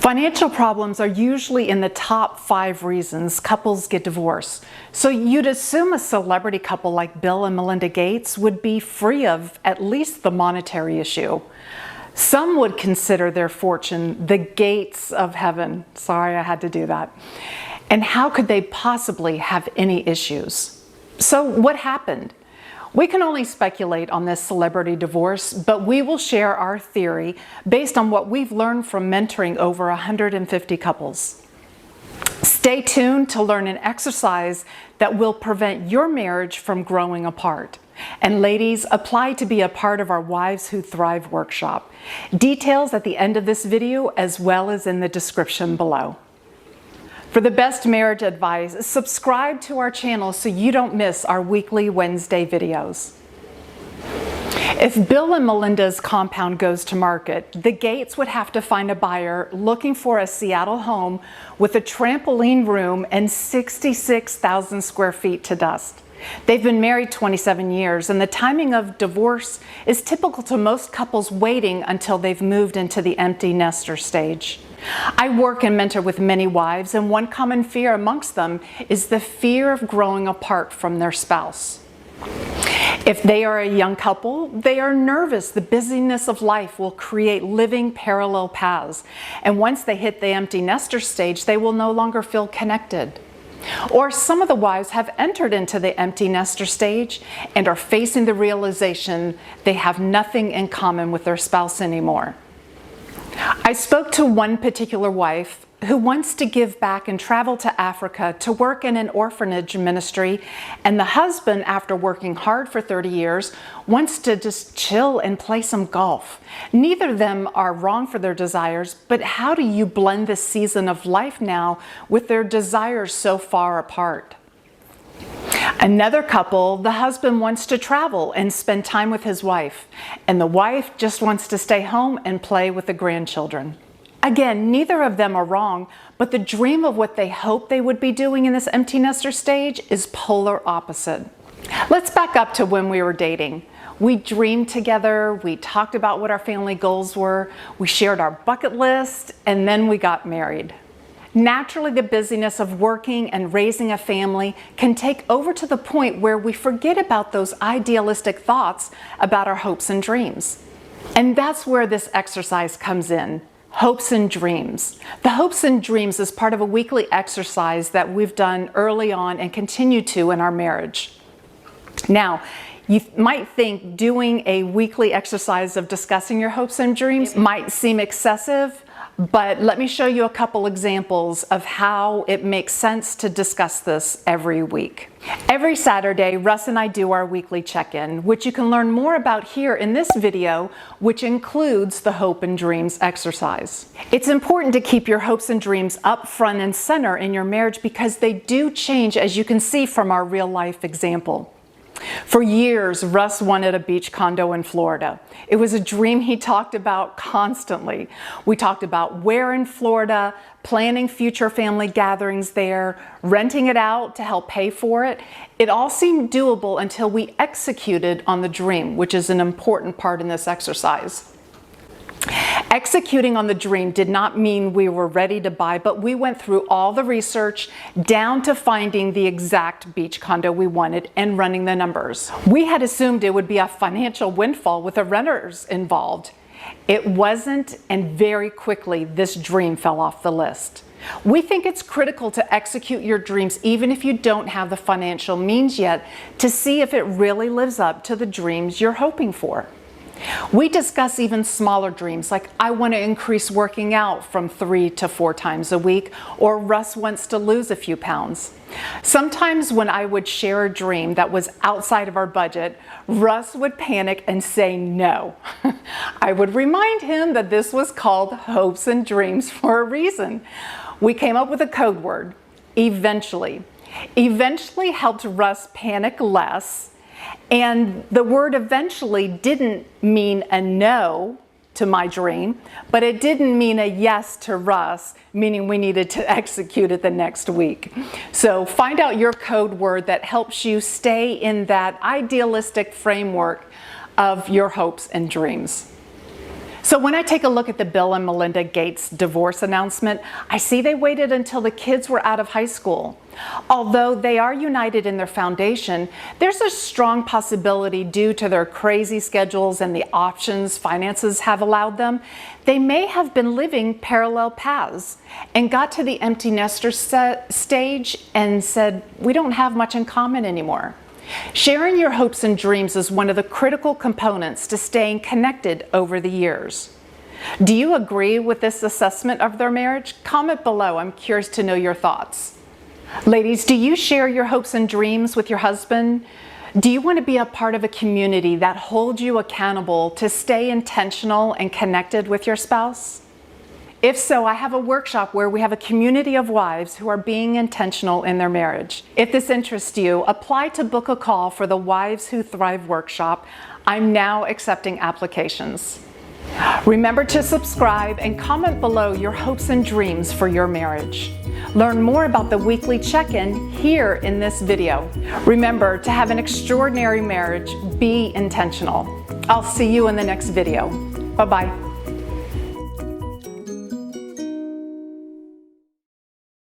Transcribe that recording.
Financial problems are usually in the top 5 reasons couples get divorced. So you'd assume a celebrity couple like Bill and Melinda Gates would be free of at least the monetary issue. Some would consider their fortune the gates of heaven. Sorry, I had to do that. And how could they possibly have any issues? So what happened? We can only speculate on this celebrity divorce, but we will share our theory based on what we've learned from mentoring over 150 couples. Stay tuned to learn an exercise that will prevent your marriage from growing apart. And ladies, apply to be a part of our Wives Who Thrive workshop. Details at the end of this video as well as in the description below. For the best marriage advice, subscribe to our channel so you don't miss our weekly Wednesday videos. If Bill and Melinda's compound goes to market, the Gates would have to find a buyer looking for a Seattle home with a trampoline room and 66,000 square feet to dust. They've been married 27 years, and the timing of divorce is typical to most couples waiting until they've moved into the empty nester stage. I work and mentor with many wives, and one common fear amongst them is the fear of growing apart from their spouse. If they are a young couple, they are nervous the busyness of life will create living parallel paths, and once they hit the empty nester stage, they will no longer feel connected. Or some of the wives have entered into the empty nester stage and are facing the realization they have nothing in common with their spouse anymore. I spoke to one particular wife who wants to give back and travel to Africa to work in an orphanage ministry, and the husband, after working hard for 30 years, wants to just chill and play some golf. Neither of them are wrong for their desires, but how do you blend this season of life now with their desires so far apart? Another couple, the husband wants to travel and spend time with his wife, and the wife just wants to stay home and play with the grandchildren. Again, neither of them are wrong, but the dream of what they hope they would be doing in this empty nester stage is polar opposite. Let's back up to when we were dating. We dreamed together, we talked about what our family goals were, we shared our bucket list, and then we got married. Naturally, the busyness of working and raising a family can take over to the point where we forget about those idealistic thoughts about our hopes and dreams. And that's where this exercise comes in. Hopes and dreams. The hopes and dreams is part of a weekly exercise that we've done early on and continue to in our marriage. Now, you might think doing a weekly exercise of discussing your hopes and dreams might seem excessive, but let me show you a couple examples of how it makes sense to discuss this every week. Every Saturday, Russ and I do our weekly check-in, which you can learn more about here in this video, which includes the Hope and Dreams exercise. It's important to keep your hopes and dreams up front and center in your marriage because they do change, as you can see from our real-life example. For years, Russ wanted a beach condo in Florida. It was a dream he talked about constantly. We talked about where in Florida, planning future family gatherings there, renting it out to help pay for it. It all seemed doable until we executed on the dream, which is an important part in this exercise. Executing on the dream did not mean we were ready to buy, but we went through all the research down to finding the exact beach condo we wanted and running the numbers. We had assumed it would be a financial windfall with the renters involved. It wasn't, and very quickly this dream fell off the list. We think it's critical to execute your dreams even if you don't have the financial means yet to see if it really lives up to the dreams you're hoping for. We discuss even smaller dreams like I want to increase working out from 3 to 4 times a week, or Russ wants to lose a few pounds. Sometimes when I would share a dream that was outside of our budget, Russ would panic and say no. I would remind him that this was called hopes and dreams for a reason. We came up with a code word, eventually. Eventually helped Russ panic less. And the word eventually didn't mean a no to my dream, but it didn't mean a yes to Russ, meaning we needed to execute it the next week. So find out your code word that helps you stay in that idealistic framework of your hopes and dreams. So when I take a look at the Bill and Melinda Gates divorce announcement, I see they waited until the kids were out of high school. Although they are united in their foundation, there's a strong possibility due to their crazy schedules and the options finances have allowed them, they may have been living parallel paths and got to the empty nester stage and said, we don't have much in common anymore. Sharing your hopes and dreams is one of the critical components to staying connected over the years. Do you agree with this assessment of their marriage? Comment below. I'm curious to know your thoughts. Ladies, do you share your hopes and dreams with your husband? Do you want to be a part of a community that holds you accountable to stay intentional and connected with your spouse? If so, I have a workshop where we have a community of wives who are being intentional in their marriage. If this interests you, apply to book a call for the Wives Who Thrive workshop. I'm now accepting applications. Remember to subscribe and comment below your hopes and dreams for your marriage. Learn more about the weekly check-in here in this video. Remember, to have an extraordinary marriage, be intentional. I'll see you in the next video. Bye-bye.